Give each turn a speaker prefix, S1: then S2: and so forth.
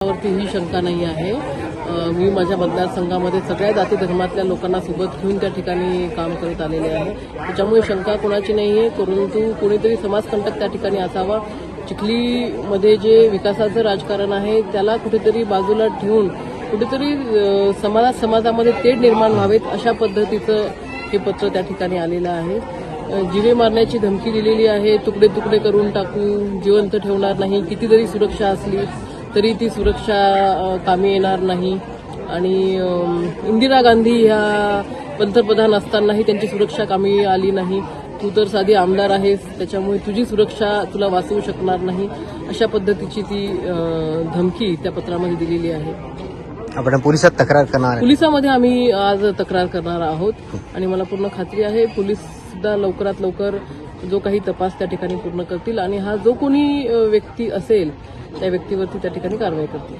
S1: माझ्यावरती ही शंका नाही आहे. मी माझ्या मतदारसंघामध्ये सगळ्या जाती धर्मातल्या लोकांना सोबत घेऊन त्या ठिकाणी काम करत आलेले आहे. त्याच्यामुळे शंका कोणाची नाही आहे. परंतु कोणीतरी समाजकंटक त्या ठिकाणी असावा. चिखलीमध्ये जे विकासाचं राजकारण आहे त्याला कुठेतरी बाजूला ठेवून कुठेतरी समाजामध्ये तेढ निर्माण व्हावेत अशा पद्धतीचं हे पत्र त्या ठिकाणी आलेलं आहे. जीवे मारण्याची धमकी दिलेली आहे. तुकडे तुकडे करून टाकू, जिवंत ठेवणार नाही. किती जरी सुरक्षा असली तरी ती सुरक्षा कामी येणार नाही. आणि इंदिरा गांधी ह्या पंतप्रधान असतानाही त्यांची सुरक्षा कामी आली नाही. तू तर साधी आमदार आहेस, त्याच्यामुळे तुझी सुरक्षा तुला वाचवू शकणार नाही. अशा पद्धतीची ती धमकी त्या पत्रामध्ये दिलेली आहे.
S2: आपण पोलिसात तक्रार करणार आहे?
S1: पोलिसामध्ये आम्ही आज तक्रार करणार आहोत आणि मला पूर्ण खात्री आहे पोलीस सुद्धा लवकरात लवकर जो काही तपास त्या ठिकाणी पूर्ण करतील आणि हा जो कोणी व्यक्ती असेल त्या व्यक्तीवरती त्या ठिकाणी कारवाई करतील.